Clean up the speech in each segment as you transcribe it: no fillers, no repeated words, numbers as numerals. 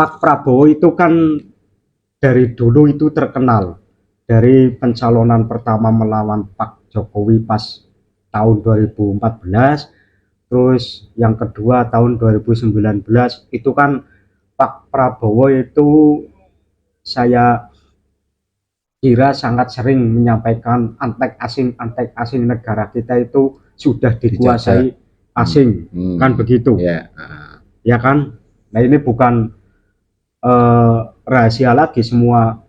Pak Prabowo itu kan dari dulu itu terkenal dari pencalonan pertama melawan Pak Jokowi pas tahun 2014, terus yang kedua tahun 2019 itu kan Pak Prabowo itu saya kira sangat sering menyampaikan antek asing negara kita itu sudah dikuasai asing, kan begitu ya kan. Nah ini bukan rahasia lagi, semua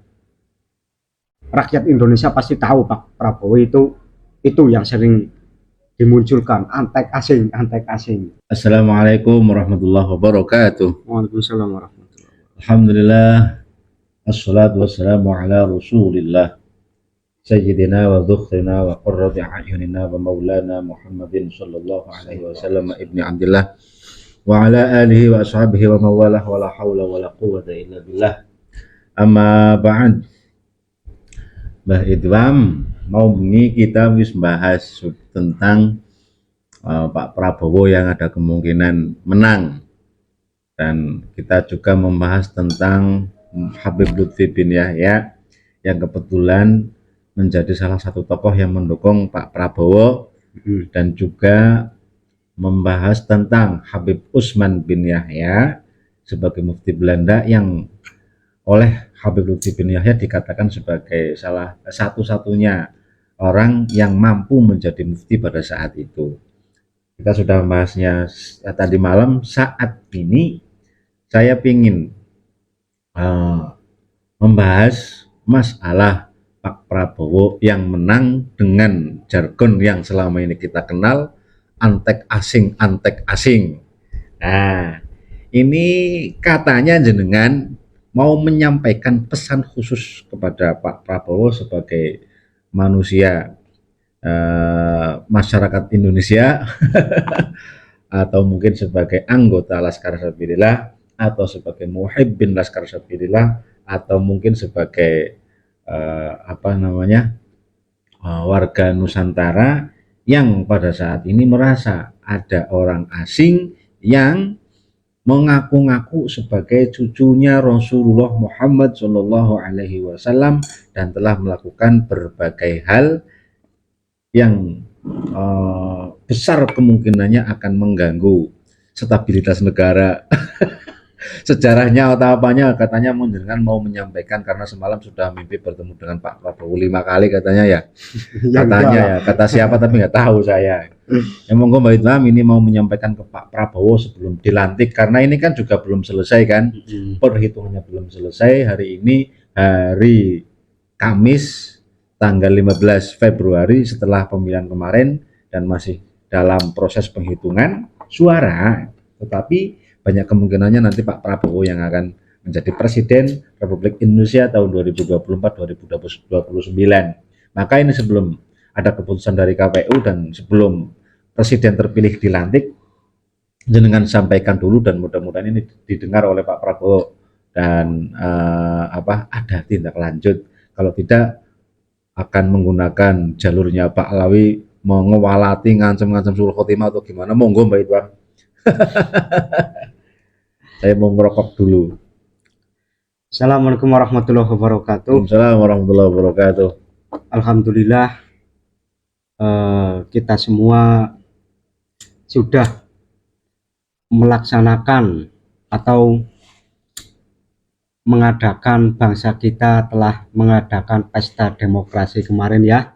rakyat Indonesia pasti tahu Pak Prabowo itu yang sering dimunculkan antek asing. Assalamualaikum warahmatullahi wabarakatuh. Waalaikumsalam warahmatullahi wabarakatuh. Alhamdulillah, assalatu wassalamu ala rasulillah sayyidina wa dhukhrina wa qurrati a'yunina wa maulana Muhammadin sallallahu alaihi wasallam ibni Abdillah wa ala alihi wa ashabihi wa mawalah wa la hawla wa la quwwata illa billah. Amma ba'd. Mbah Idwam, mau bengi kita wis bahas tentang Pak Prabowo yang ada kemungkinan menang, dan kita juga membahas tentang Habib Lutfi bin Yahya yang kebetulan menjadi salah satu tokoh yang mendukung Pak Prabowo, dan juga membahas tentang Habib Utsman bin Yahya sebagai mufti Belanda yang oleh Habib Lutfi bin Yahya dikatakan sebagai salah satu-satunya orang yang mampu menjadi mufti pada saat itu. Kita sudah membahasnya tadi malam. Saat ini saya ingin membahas masalah Pak Prabowo yang menang dengan jargon yang selama ini kita kenal, antek asing. Nah, ini katanya jenengan mau menyampaikan pesan khusus kepada Pak Prabowo sebagai manusia masyarakat Indonesia atau mungkin sebagai anggota Laskar Sabilillah, atau sebagai muhibbin Laskar Sabilillah, atau mungkin sebagai warga Nusantara yang pada saat ini merasa ada orang asing yang mengaku-ngaku sebagai cucunya Rasulullah Muhammad Shallallahu Alaihi Wasallam dan telah melakukan berbagai hal yang besar kemungkinannya akan mengganggu stabilitas negara. Sejarahnya atau apanya katanya menjenengan mau menyampaikan, karena semalam sudah mimpi bertemu dengan Pak Prabowo 5 kali katanya ya. Katanya ya, kata siapa tapi nggak tahu saya. Ya monggo Mbak Idwam ini mau menyampaikan ke Pak Prabowo sebelum dilantik, karena ini kan juga belum selesai kan, perhitungannya belum selesai. Hari ini hari Kamis tanggal 15 Februari setelah pemilihan kemarin dan masih dalam proses penghitungan suara, tetapi banyak kemungkinannya nanti Pak Prabowo yang akan menjadi Presiden Republik Indonesia tahun 2024-2029. Maka ini sebelum ada keputusan dari KPU dan sebelum Presiden terpilih dilantik, jenengan sampaikan dulu dan mudah-mudahan ini didengar oleh Pak Prabowo dan ada tindak lanjut. Kalau tidak akan menggunakan jalurnya Pak Alawi, mengewalati ngancam-ngancam sul khotimah atau gimana. Monggo Mbak Idwam. Saya mau merokok dulu. Assalamualaikum warahmatullahi wabarakatuh. Assalamualaikum warahmatullahi wabarakatuh. Alhamdulillah kita semua sudah melaksanakan atau mengadakan, bangsa kita telah mengadakan pesta demokrasi kemarin ya.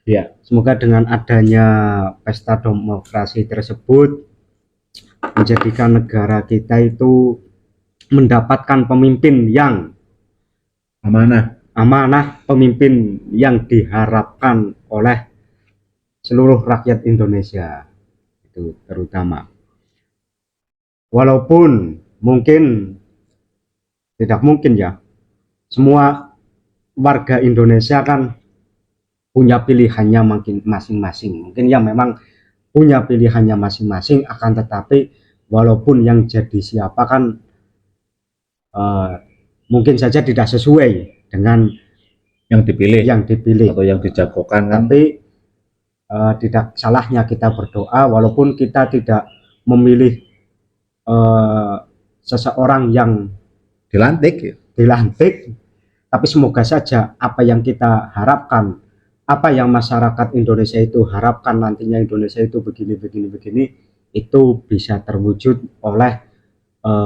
Ya. Semoga dengan adanya pesta demokrasi tersebut menjadikan negara kita itu mendapatkan pemimpin yang amanah, pemimpin yang diharapkan oleh seluruh rakyat Indonesia itu terutama. Walaupun mungkin tidak mungkin ya, semua warga Indonesia kan punya pilihannya masing-masing. Mungkin ya memang punya pilihannya masing-masing, akan tetapi walaupun yang jadi siapa kan mungkin saja tidak sesuai dengan yang dipilih atau yang dijagokan kan? Tapi tidak salahnya kita berdoa, walaupun kita tidak memilih seseorang yang dilantik. Tapi semoga saja apa yang kita harapkan, apa yang masyarakat Indonesia itu harapkan nantinya Indonesia itu begini, itu bisa terwujud oleh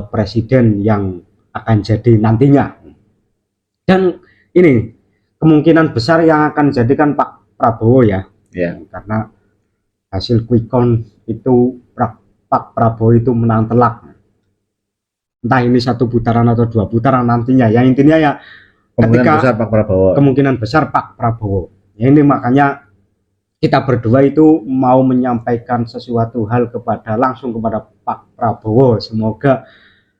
presiden yang akan jadi nantinya. Dan ini kemungkinan besar yang akan jadikan Pak Prabowo ya, karena hasil quick count itu Pak Prabowo itu menang telak. Entah ini 1 putaran atau 2 putaran nantinya. Yang intinya ya kemungkinan besar Pak Prabowo. Ya, ini makanya kita berdua itu mau menyampaikan sesuatu hal langsung kepada Pak Prabowo. Semoga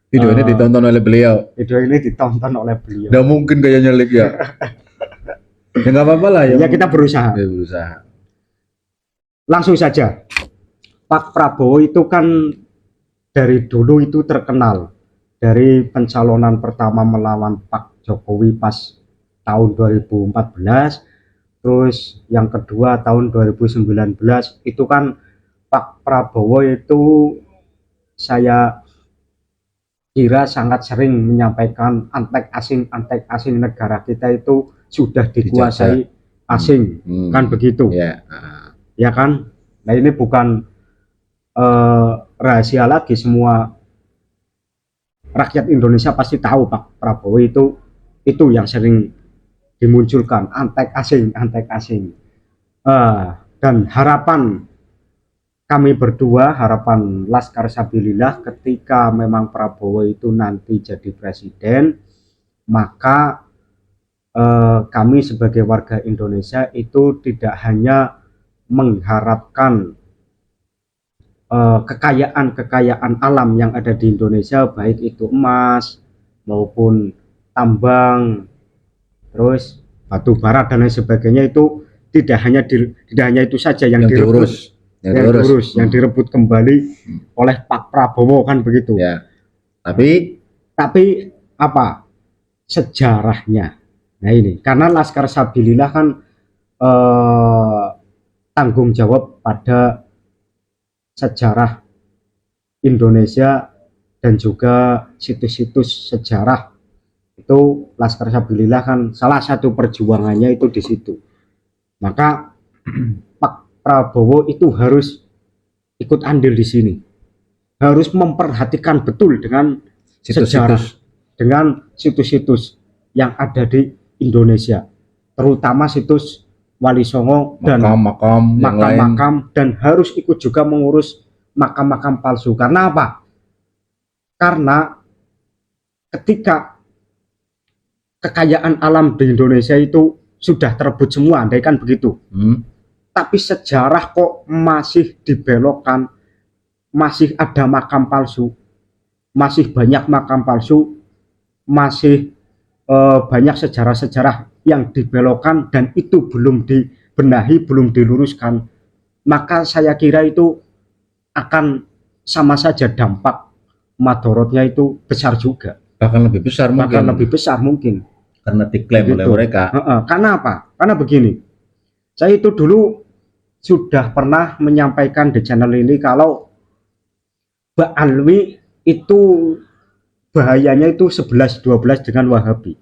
video ini ditonton oleh beliau. Nggak mungkin kayaknya nyelip ya. Ya nggak apa-apa lah ya. Ya kita berusaha. Langsung saja. Pak Prabowo itu kan dari dulu itu terkenal dari pencalonan pertama melawan Pak Jokowi pas tahun 2014, terus yang kedua tahun 2019 itu kan Pak Prabowo itu saya kira sangat sering menyampaikan antek asing negara kita itu sudah dikuasai asing, kan begitu ya kan. Nah ini bukan rahasia lagi, semua rakyat Indonesia pasti tahu Pak Prabowo itu yang sering dimunculkan antek asing. Dan harapan kami berdua, harapan Laskar Sabilillah, ketika memang Prabowo itu nanti jadi presiden, maka kami sebagai warga Indonesia itu tidak hanya mengharapkan kekayaan alam yang ada di Indonesia, baik itu emas maupun tambang, terus batu bara dan lain sebagainya, itu tidak hanya itu saja yang direbut kembali oleh Pak Prabowo, kan begitu ya. Tapi apa sejarahnya? Nah ini karena Laskar Sabilillah kan tanggung jawab pada sejarah Indonesia dan juga situs-situs sejarah. Itu Laskar Sabilillah kan salah satu perjuangannya itu di situ. Maka Pak Prabowo itu harus ikut andil di sini, harus memperhatikan betul dengan sejarah, dengan situs-situs yang ada di Indonesia, terutama situs Wali Songo dan makam-makam, dan harus ikut juga mengurus makam-makam palsu. Karena apa? Karena ketika kekayaan alam di Indonesia itu sudah terebut semua, andaikan begitu, tapi sejarah kok masih dibelokkan, masih ada makam palsu, masih banyak makam palsu, masih banyak sejarah-sejarah yang dibelokkan dan itu belum dibenahi, belum diluruskan, maka saya kira itu akan sama saja dampak madorotnya itu besar juga, bahkan lebih besar mungkin karena diklaim oleh mereka. Karena apa? Karena begini, saya itu dulu sudah pernah menyampaikan di channel ini kalau Mbak Alwi itu bahayanya itu 11-12 dengan Wahabi,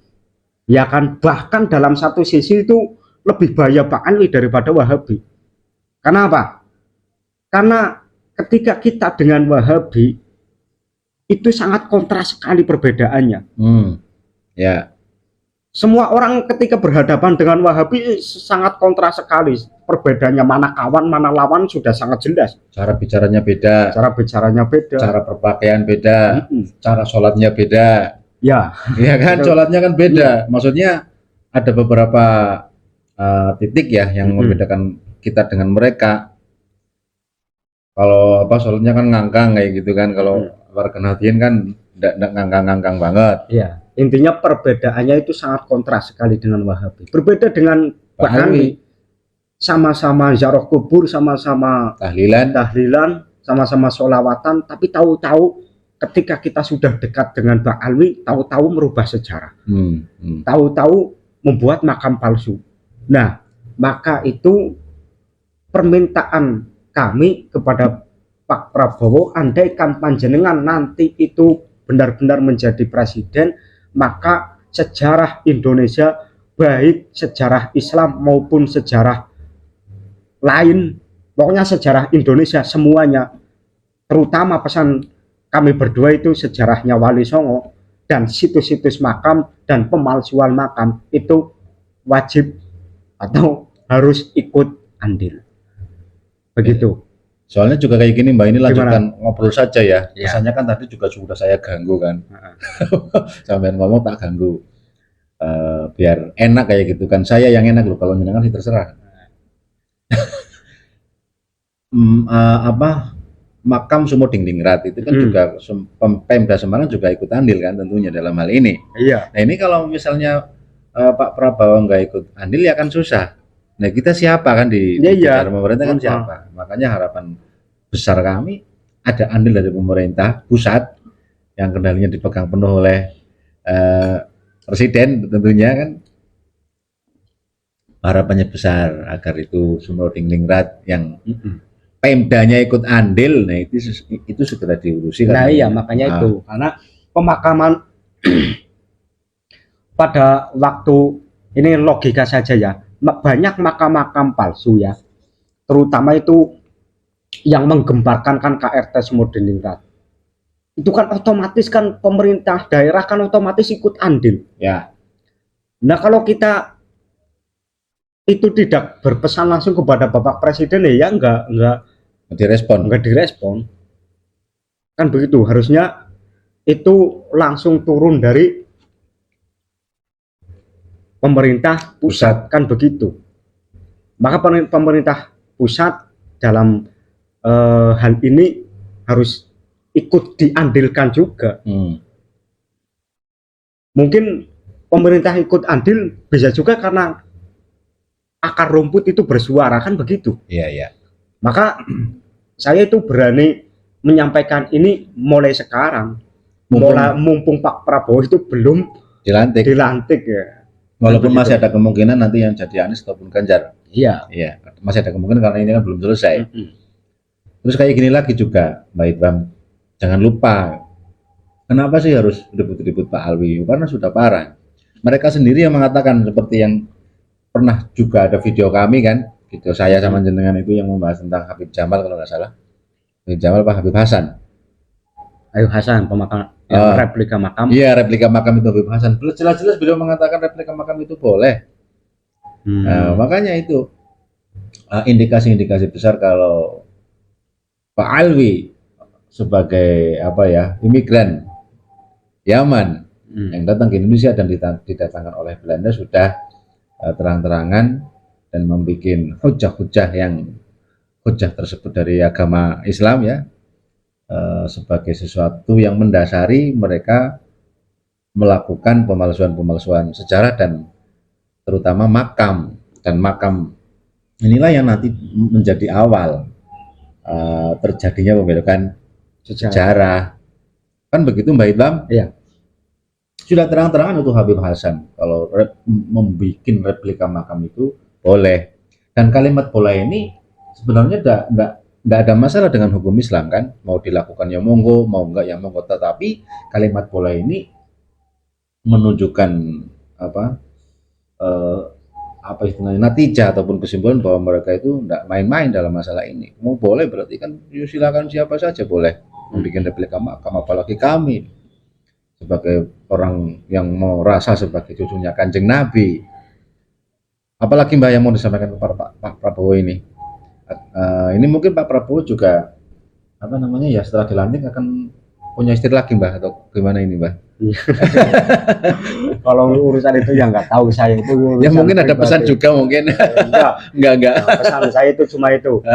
ya kan. Bahkan dalam satu sisi itu lebih bahaya Pak Alwi daripada Wahabi. Karena apa? Karena ketika kita dengan Wahabi itu sangat kontra sekali perbedaannya. Ya. Semua orang ketika berhadapan dengan Wahabi sangat kontra sekali perbedaannya, mana kawan mana lawan sudah sangat jelas. Cara bicaranya beda, cara berpakaian beda, cara sholatnya beda. Ya kan, sholatnya kan beda. Maksudnya ada beberapa titik ya yang membedakan kita dengan mereka. Kalau sholatnya kan ngangkang kayak gitu kan, kalau warga Nahdien kan tidak ngangkang banget. Iya, intinya perbedaannya itu sangat kontras sekali dengan Wahabi. Berbeda dengan Pak Alwi, sama-sama ziarah kubur, sama-sama tahlilan, sama-sama sholawatan, tapi tahu-tahu ketika kita sudah dekat dengan Pak Alwi, tahu-tahu merubah sejarah, tahu-tahu membuat makam palsu. Nah, maka itu permintaan kami kepada Pak Prabowo, andaikan panjenengan nanti itu benar-benar menjadi presiden, maka sejarah Indonesia, baik sejarah Islam maupun sejarah lain, pokoknya sejarah Indonesia semuanya, terutama pesan kami berdua itu sejarahnya Wali Songo dan situs-situs makam dan pemalsuan makam itu wajib atau harus ikut andil. Begitu. Soalnya juga kayak gini Mbak, ini lanjutkan Gimana? ngobrol saja ya. Ya. Pesannya kan tadi juga sudah saya ganggu kan. Sampai ngomong tak ganggu. Biar enak kayak gitu kan. Saya yang enak loh, kalau jenengan sih terserah. Makam Sumodingdingrat itu kan juga Pemda Semarang juga ikut andil kan tentunya dalam hal ini. Iya. Nah ini kalau misalnya Pak Prabowo nggak ikut andil ya kan susah. Nah kita siapa kan di Iya. pemerintah kan siapa? Makanya harapan besar kami ada andil dari pemerintah pusat yang kendalinya dipegang penuh oleh presiden tentunya kan. Harapannya besar agar itu Sumodingdingrat yang Pemdanya ikut andil, nah itu segera diurusi. Nah iya makanya itu, karena pemakaman pada waktu ini logika saja ya, banyak makam-makam palsu ya, terutama itu yang menggemparkan kan KRT Sumodingdingrat. Itu kan otomatis kan pemerintah daerah kan otomatis ikut andil. Ya. Nah kalau kita itu tidak berpesan langsung kepada Bapak Presiden ya enggak direspon kan begitu. Harusnya itu langsung turun dari pemerintah pusat kan begitu. Maka pemerintah pusat dalam hal ini harus ikut diandilkan juga. Mungkin pemerintah ikut andil bisa juga karena akar rumput itu bersuara kan begitu. Iya. Maka saya itu berani menyampaikan ini mulai sekarang, mumpung Pak Prabowo itu belum dilantik ya. Walaupun masih ada kemungkinan nanti yang jadi Anies ataupun Ganjar. Iya. Masih ada kemungkinan karena ini kan belum selesai. Terus kayak gini lagi juga, Mbak Ibram, jangan lupa, kenapa sih harus ribut-ribut Pak Alwi? Karena sudah parah. Mereka sendiri yang mengatakan, seperti yang pernah juga ada video kami kan, video saya sama jenengan itu yang membahas tentang Habib Jamal kalau nggak salah. Habib Jamal Pak Habib Hasan. Habib Hasan pemakam replika makam. Iya, replika makam itu Habib Hasan. Jelas-jelas beliau mengatakan replika makam itu boleh. Makanya itu indikasi-indikasi besar kalau Pak Alwi sebagai imigran Yaman yang datang ke Indonesia dan didatangkan oleh Belanda sudah terang-terangan dan membuat hujah-hujah tersebut dari agama Islam ya, sebagai sesuatu yang mendasari mereka melakukan pemalsuan sejarah dan terutama makam. Dan makam inilah yang nanti menjadi awal terjadinya pembelokan sejarah. Kan begitu Mbak Ibram? Iya. Sudah terang-terangan untuk Habib Hasan kalau membuat replika makam itu boleh. Dan kalimat boleh ini sebenarnya tidak ada masalah dengan hukum Islam kan, mau dilakukan ya monggo, mau enggak ya monggo. Tetapi kalimat boleh ini menunjukkan istilahnya natijah ataupun kesimpulan bahwa mereka itu tidak main-main dalam masalah ini. Mau boleh berarti kan silakan siapa saja boleh membuat replika makam, apalagi kami sebagai orang yang mau rasa sebagai cucunya Kanjeng Nabi. Apalagi Mbak yang mau disampaikan kepada Pak Prabowo ini? Ini mungkin Pak Prabowo juga setelah dilantik akan punya istri lagi Mbak, atau gimana ini Mbak? Kalau urusan itu ya nggak tahu saya itu. Ya mungkin ada pesan juga mungkin. Enggak. Nah, pesan saya itu cuma itu,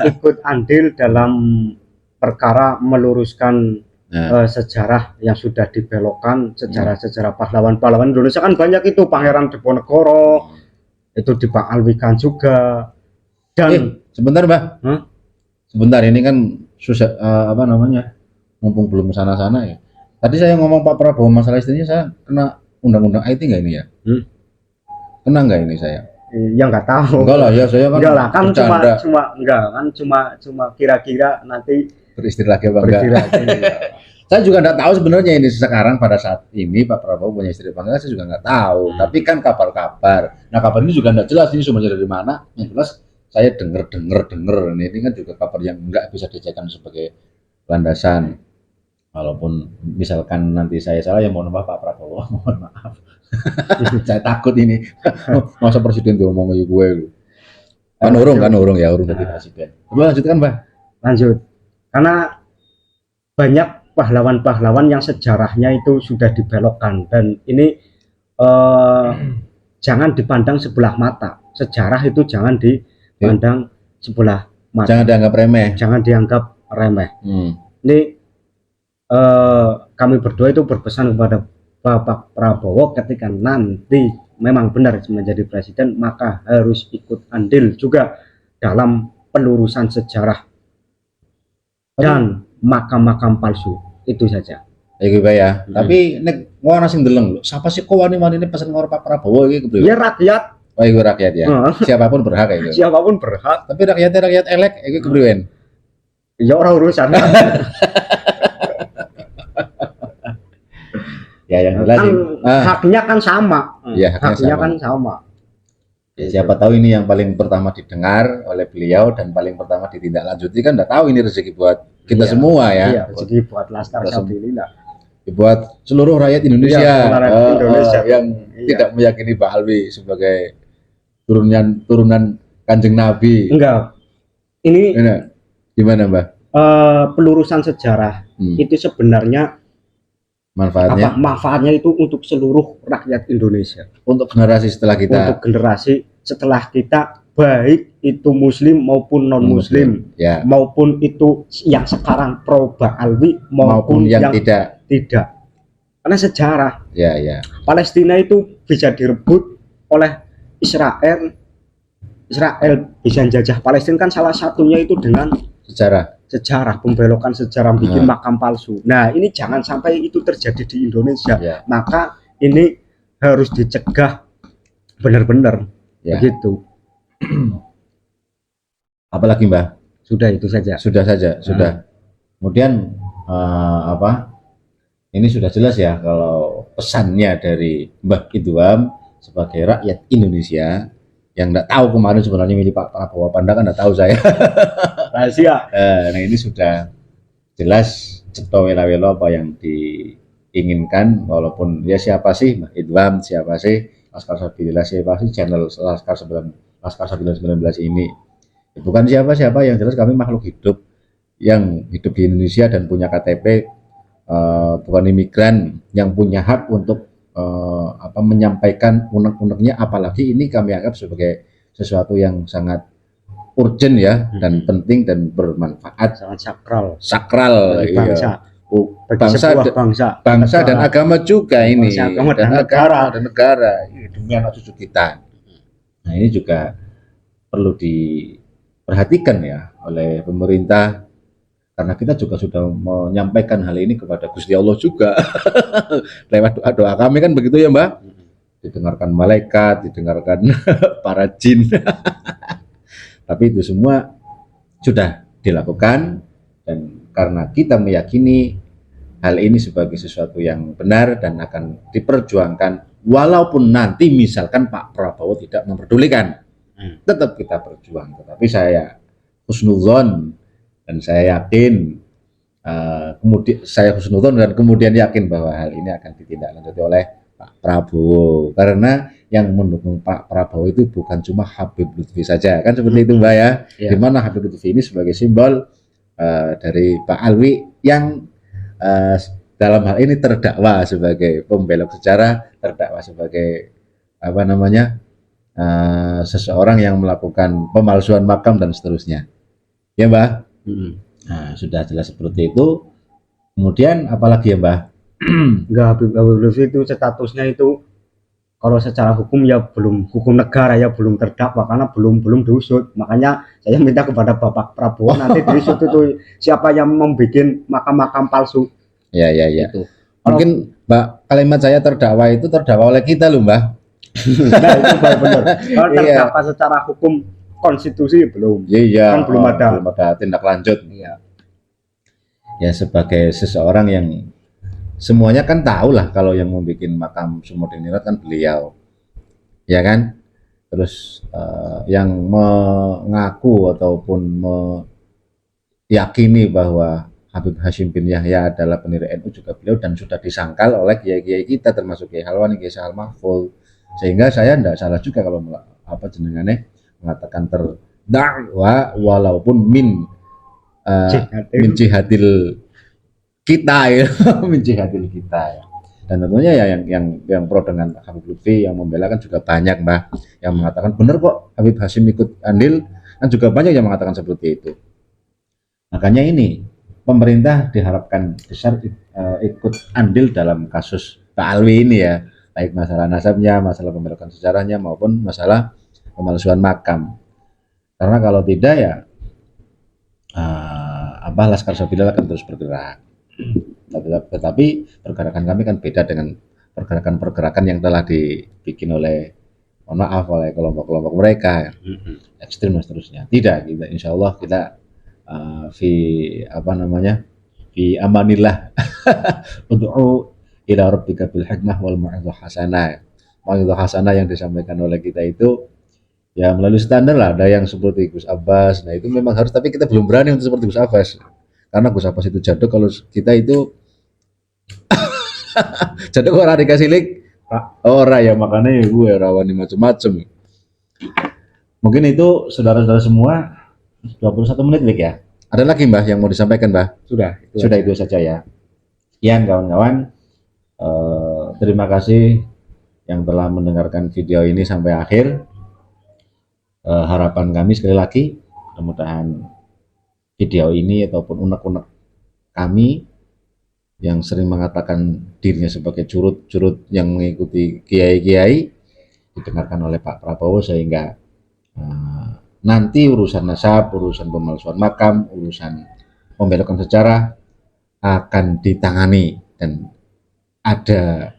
ikut andil dalam perkara meluruskan sejarah yang sudah dibelokkan, sejarah pahlawan-pahlawan Indonesia kan banyak itu, Pangeran Diponegoro itu dipakalwikan juga. Dan sebentar Mbak, sebentar ini kan susah mumpung belum sana-sana ya. Tadi saya ngomong Pak Prabowo masalah istrinya, saya kena undang-undang IT nggak ini ya? Kena nggak ini saya? Ya nggak tahu. Enggak lah ya, saya kan enggak lah, kan cuma kira-kira nanti beristri lagi apa enggak? Saya juga nggak tahu sebenarnya ini sekarang pada saat ini Pak Prabowo punya istri apa enggak, saya juga nggak tahu. Tapi kan kabar-kabar. Nah kabar ini juga nggak jelas ini sumbernya dari mana. Yang jelas saya dengar. Ini kan juga kabar yang nggak bisa dijadikan sebagai landasan. Walaupun misalkan nanti saya salah ya mohon maaf Pak Prabowo, mohon maaf. Saya takut ini masa presiden ngomong gue. Kan urung ya urung jadi presiden. Coba lanjutkan Mbak. Lanjut. Karena banyak pahlawan-pahlawan yang sejarahnya itu sudah dibelokkan dan ini jangan dipandang sebelah mata. Sejarah itu jangan dipandang sebelah mata. Jangan dianggap remeh. Jangan dianggap remeh. Ini kami berdua itu berpesan kepada Bapak Prabowo ketika nanti memang benar menjadi presiden maka harus ikut andil juga dalam pelurusan sejarah dan makam-makam palsu. Itu saja. Iki Pak ya. Tapi nek ngono sing deleng lho. Siapa sih kok wani-wani ini pesen ngor Pak Prabowo iki kepriwe? Ya rakyat. Oh iku rakyat ya. Siapapun berhak ya itu. Siapapun berhak. Tapi rakyatnya rakyat elek iki kepriwe? Ya orang urusan. Ya yang jelas kan, haknya kan sama. Ya, haknya kan sama. Ya, siapa tahu ini yang paling pertama didengar oleh beliau dan paling pertama ditindaklanjuti kan enggak tahu ini rezeki buat kita semua ya. Iya, rezeki buat Laskar Sabilillah. Buat seluruh rakyat Indonesia, Indonesia yang tidak meyakini Pak Alwi sebagai turunan Kanjeng Nabi. Enggak. Ini gimana, Mbak? Pelurusan sejarah itu sebenarnya manfaatnya itu untuk seluruh rakyat Indonesia. Untuk generasi setelah kita. Untuk generasi setelah kita, baik itu Muslim maupun non Muslim, ya. Maupun itu yang sekarang pro Pak Alwi maupun yang tidak. Karena sejarah. Ya. Palestina itu bisa direbut oleh Israel. Israel bisa jajah Palestina kan salah satunya itu dengan sejarah, pembelokan sejarah, bikin makam palsu. Nah, ini jangan sampai itu terjadi di Indonesia. Maka ini harus dicegah benar-benar. Begitu. Apalagi Mbak? Sudah itu saja. Sudah. Kemudian ini sudah jelas ya kalau pesannya dari Mbah Idham sebagai rakyat Indonesia yang nggak tahu kemarin sebenarnya milih Pak Prabowo apa enggak kan nggak tahu saya. Rahasia. Nah ini sudah jelas ceto wela-wela apa yang diinginkan walaupun ya siapa sih Mbah Idham, siapa sih Laskar Sabilillah, siapa sih channel Laskar 19 ini. Bukan siapa-siapa, yang jelas kami makhluk hidup yang hidup di Indonesia dan punya KTP, bukan imigran yang punya hak untuk menyampaikan unek-uneknya, apalagi ini kami anggap sebagai sesuatu yang sangat urgent ya dan penting dan bermanfaat, sangat sakral bangsa dan agama juga ini, dan negara demi anak cucu kita. Nah ini juga perlu diperhatikan ya oleh pemerintah, karena kita juga sudah menyampaikan hal ini kepada Gusti Allah juga lewat doa-doa kami kan begitu ya Mbak, didengarkan malaikat, didengarkan para jin tapi itu semua sudah dilakukan dan karena kita meyakini hal ini sebagai sesuatu yang benar dan akan diperjuangkan walaupun nanti misalkan Pak Prabowo tidak memperdulikan, tetap kita berjuang. Tetapi saya husnuzon dan saya yakin kemudian yakin bahwa hal ini akan ditindaklanjuti oleh Pak Prabowo, karena yang mendukung Pak Prabowo itu bukan cuma Habib Lutfi saja kan seperti itu Mbak ya. Dimana Habib Lutfi ini sebagai simbol dari Pak Alwi yang dalam hal ini terdakwa sebagai pembelok sejarah, terdakwa sebagai seseorang yang melakukan pemalsuan makam dan seterusnya ya Mbak. Nah sudah jelas seperti itu. Kemudian apalagi ya Mbak? Enggak, Habib Lutfi itu statusnya itu kalau secara hukum ya belum, hukum negara ya belum terdakwa karena belum diusut. Makanya saya minta kepada Bapak Prabowo nanti diusut itu siapa yang membuat makam-makam palsu. Ya. Itu. Mungkin Mbak, kalimat saya terdakwa itu terdakwa oleh kita loh Mbak. Nah itu benar. Kalau terdakwa secara hukum konstitusi belum. Iya. Kan belum ada tindak lanjut. Iya. ya sebagai seseorang yang semuanya kan tahu lah kalau yang mau bikin makam Sumodinirat kan beliau, ya kan. Terus yang mengaku ataupun meyakini bahwa Habib Hashim bin Yahya adalah pendiri NU juga beliau, dan sudah disangkal oleh kiai-kiai kita termasuk Kiai Halwani, Kiai Sahal Mahfud. Sehingga saya tidak salah juga kalau jenengannya mengatakan terdakwa walaupun min jihadil kita ya, min jihadil kita ya. Dan tentunya ya yang pro dengan Habib Lutfi yang membela kan juga banyak, Mbah, yang mengatakan benar kok Habib Hashim ikut andil, kan juga banyak yang mengatakan seperti itu. Makanya ini pemerintah diharapkan besar ikut andil dalam kasus Pak Alwi ini ya, baik masalah nasabnya, masalah pembelokan sejarahnya maupun masalah pemalsuan makam. Karena kalau tidak ya Laskar Sabila akan terus bergerak. Tetapi pergerakan kami kan beda dengan pergerakan-pergerakan yang telah dibikin oleh, mohon maaf, oleh kelompok-kelompok mereka ekstrim dan seterusnya. Tidak, kita insya Allah kita fi amanillah ud'u ila rabbika bil hikmah wal mau'izah hasanah. Mau'izah hasanah yang disampaikan oleh kita itu ya melalui standar lah, ada yang seperti Gus Abbas. Nah itu memang harus, tapi kita belum berani untuk seperti Gus Abbas karena Gus Abbas itu jaduk, kalau kita itu jaduk orang dikasih link orang ya, makanya ya gue rawani macam-macam. Mungkin itu saudara-saudara semua 21 menit Lik ya. Ada lagi Mbah yang mau disampaikan, Mbah? Sudah itu saja ya. Sekian kawan-kawan, terima kasih yang telah mendengarkan video ini sampai akhir. Harapan kami sekali lagi, mudah-mudahan video ini ataupun unek-unek kami yang sering mengatakan dirinya sebagai curut-curut yang mengikuti kiai-kiai didengarkan oleh Pak Prabowo, sehingga nanti urusan nasab, urusan pemalsuan makam, urusan pembelokan sejarah akan ditangani dan ada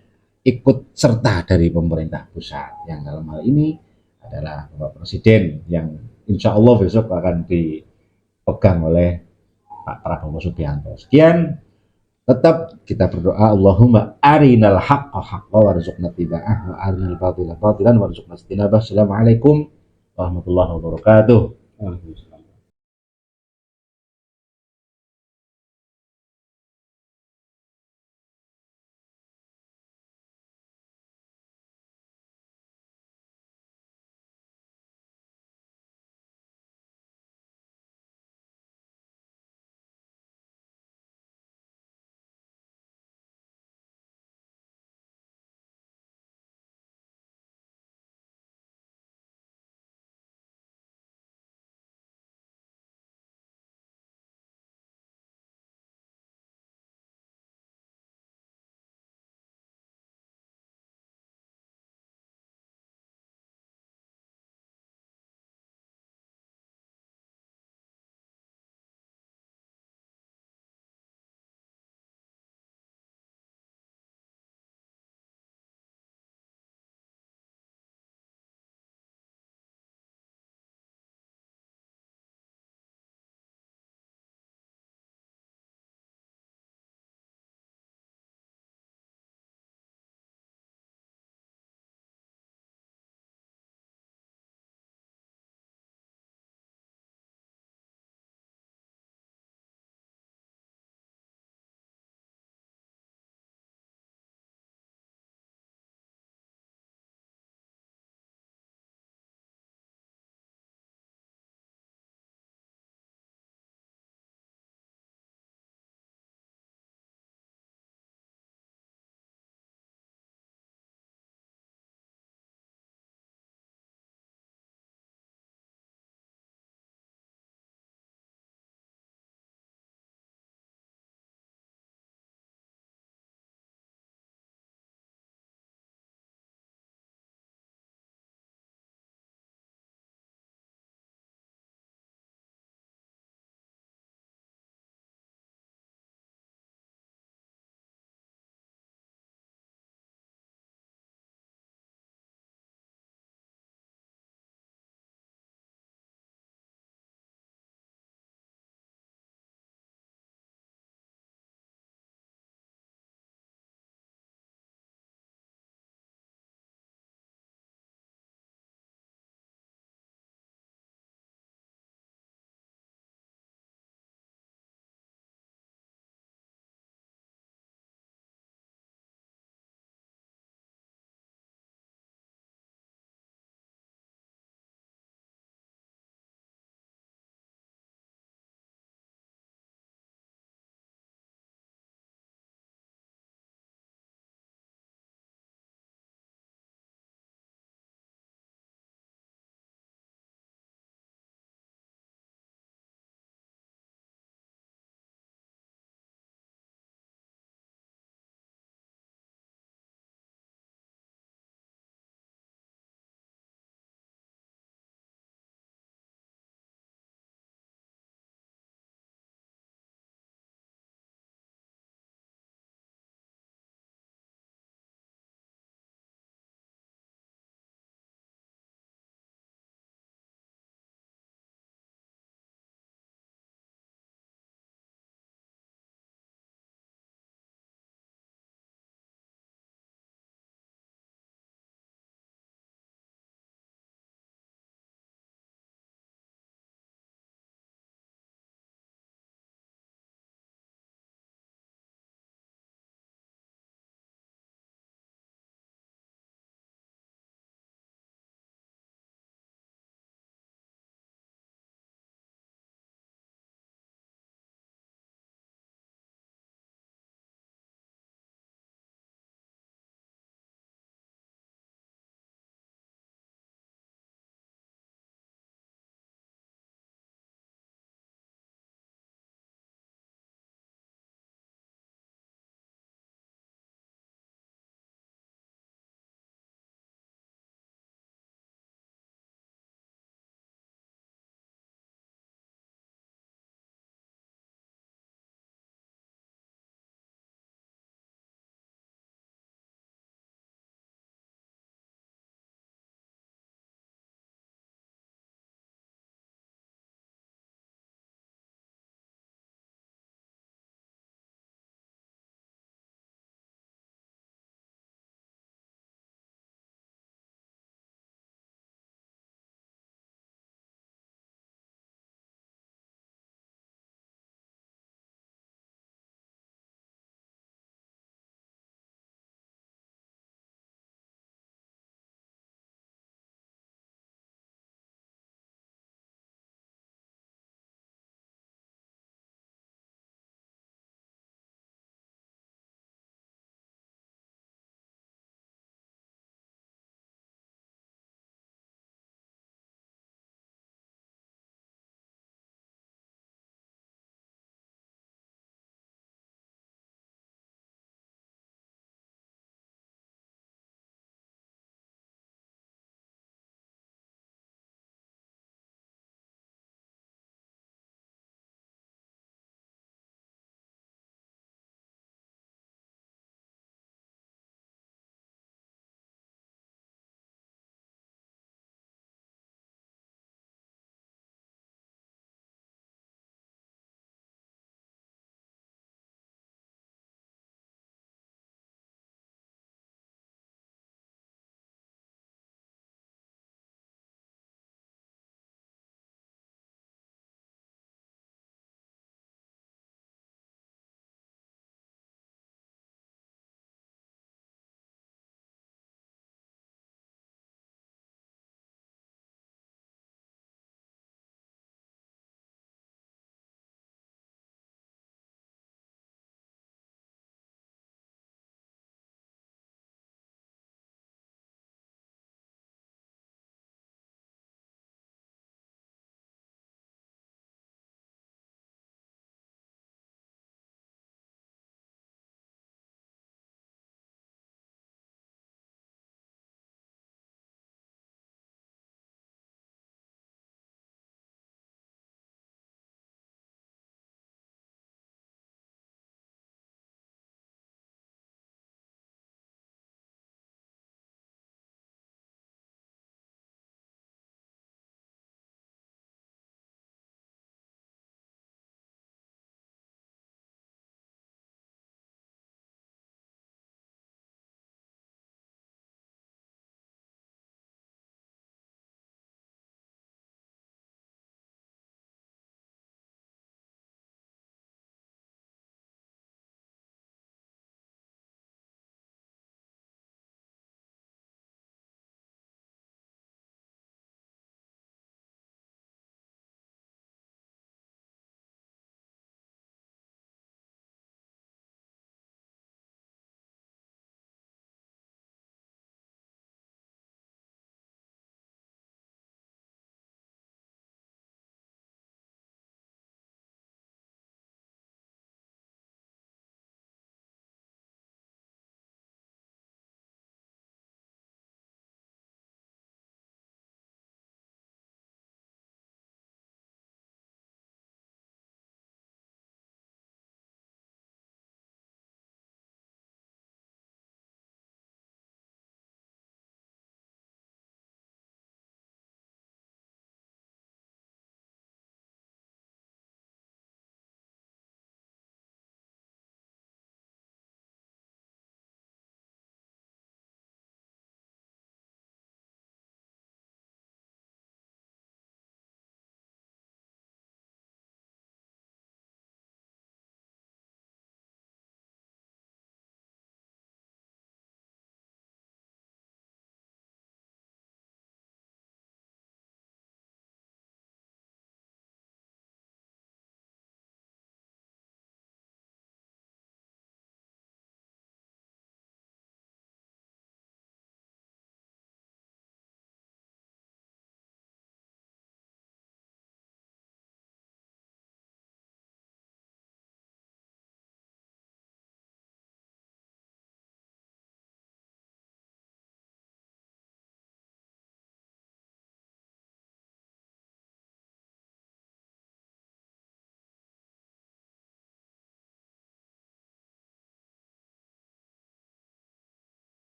ikut serta dari pemerintah pusat, yang dalam hal ini adalah Bapak Presiden yang insya Allah besok akan dipegang oleh Pak Prabowo Subianto. Sekian, tetap kita berdoa, Allahumma arinal haqqa haqqa warzuqna tiba'ah wa arinal batila batilan warzuqna istinabah. Assalamualaikum warahmatullahi wabarakatuh.